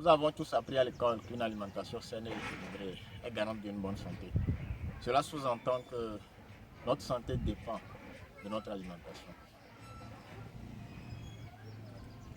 Nous avons tous appris à l'école qu'une alimentation saine et équilibrée est garante d'une bonne santé. Cela sous-entend que notre santé dépend de notre alimentation.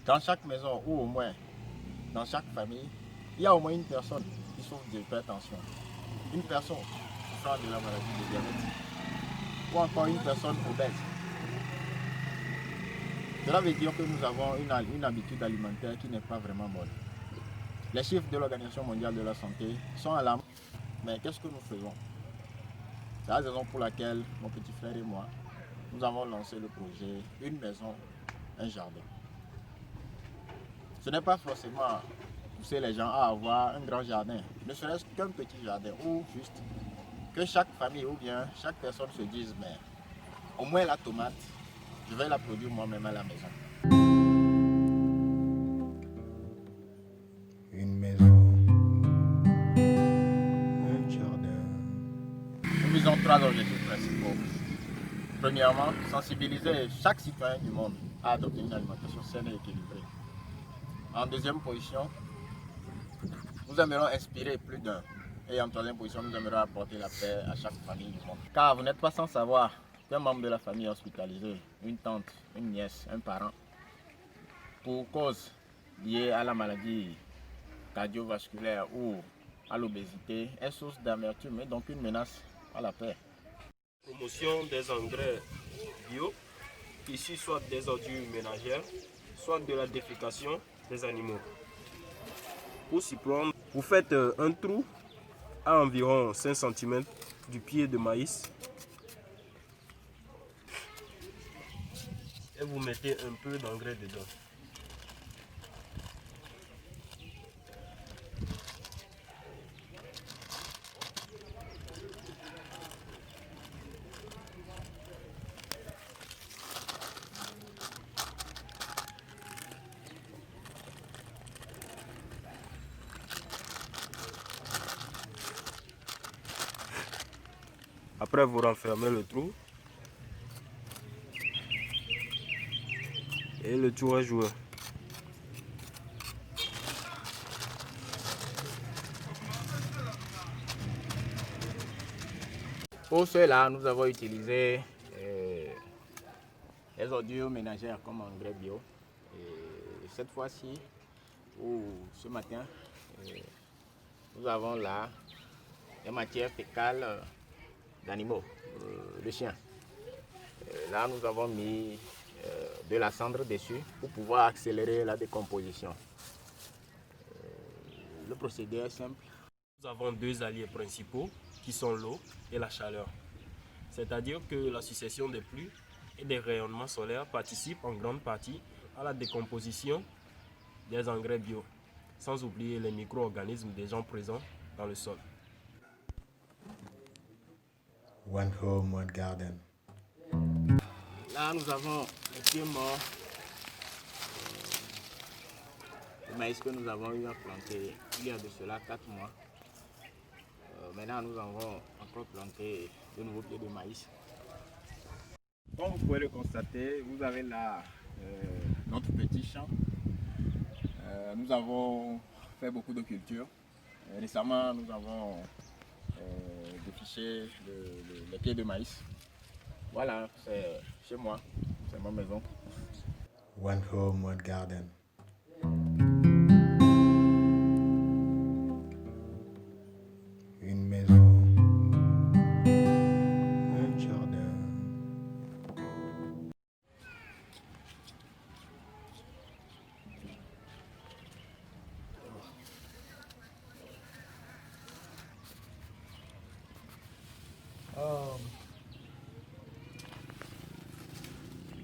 Dans chaque maison, ou au moins dans chaque famille, il y a au moins une personne qui souffre d'hypertension, une personne souffrant de la maladie de diabète, ou encore une personne obèse. Cela veut dire que nous avons une habitude alimentaire qui n'est pas vraiment bonne. Les chiffres de l'Organisation mondiale de la santé sont alarmants, mais qu'est-ce que nous faisons? C'est la raison pour laquelle mon petit frère et moi, nous avons lancé le projet Une maison, un jardin. Ce n'est pas forcément pousser les gens à avoir un grand jardin, ne serait-ce qu'un petit jardin, ou juste que chaque famille ou bien chaque personne se dise, mais au moins la tomate, je vais la produire moi-même à la maison. Une maison, un jardin. Nous visons trois objectifs principaux. Premièrement, sensibiliser chaque citoyen du monde à adopter une alimentation saine et équilibrée. En deuxième position, nous aimerions inspirer plus d'un. Et en troisième position, nous aimerions apporter la paix à chaque famille du monde. Car vous n'êtes pas sans savoir qu'un membre de la famille est hospitalisé, une tante, une nièce, un parent, pour cause liée à la maladie cardiovasculaire ou à l'obésité, est source d'amertume et donc une menace à la paix. Promotion des engrais bio, issus soit des ordures ménagères, soit de la défécation des animaux. Pour s'y prendre, vous faites un trou à environ 5 cm du pied de maïs et vous mettez un peu d'engrais dedans. Après, vous renfermez le trou et le tour est joué. Pour cela, nous avons utilisé les ordures ménagères comme engrais bio. Et cette fois-ci, ou ce matin, nous avons là des matières fécales d'animaux, de chiens. Là, nous avons mis de la cendre dessus pour pouvoir accélérer la décomposition. Le procédé est simple. Nous avons deux alliés principaux qui sont l'eau et la chaleur. C'est-à-dire que la succession des pluies et des rayonnements solaires participe en grande partie à la décomposition des engrais bio, sans oublier les micro-organismes déjà présents dans le sol. One home, one garden. Là, nous avons les pieds morts le maïs que nous avons eu à planter il y a de cela 4 mois. Maintenant, nous avons encore planté de nouveaux pieds de maïs. Comme vous pouvez le constater, vous avez là notre petit champ. Nous avons fait beaucoup de cultures. Récemment, nous avons défriché les pieds de maïs. Voilà, c'est chez moi, c'est ma maison. One home, one garden. Une maison, un jardin.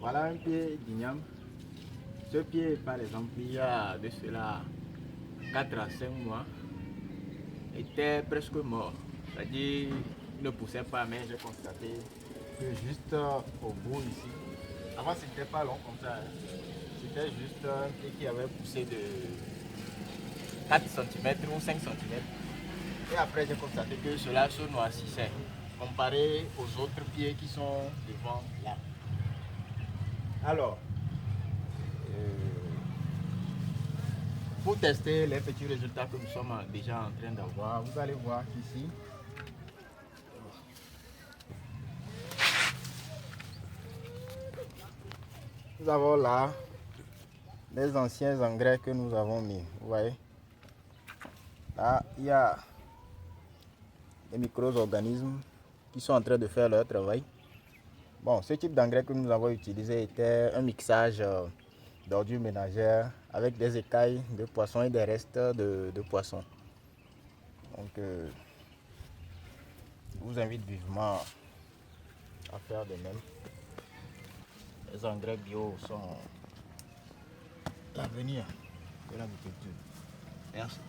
Voilà un pied d'igname. Ce pied, par exemple, il y a de cela 4 à 5 mois, était presque mort. C'est-à-dire, il ne poussait pas, mais j'ai constaté que juste au bout ici, avant c'était pas long comme ça, hein. C'était juste un pied qui avait poussé de 4 cm ou 5 cm. Et après, j'ai constaté que cela se noircissait, comparé aux autres pieds qui sont devant là. Alors, pour tester les petits résultats que nous sommes déjà en train d'avoir, vous allez voir qu'ici, nous avons là les anciens engrais que nous avons mis. Vous voyez, là, il y a des micro-organismes qui sont en train de faire leur travail. Bon, ce type d'engrais que nous avons utilisé était un mixage d'ordures ménagères avec des écailles de poissons et des restes de poissons. Donc, je vous invite vivement à faire de même. Les engrais bio sont l'avenir de l'agriculture. Merci.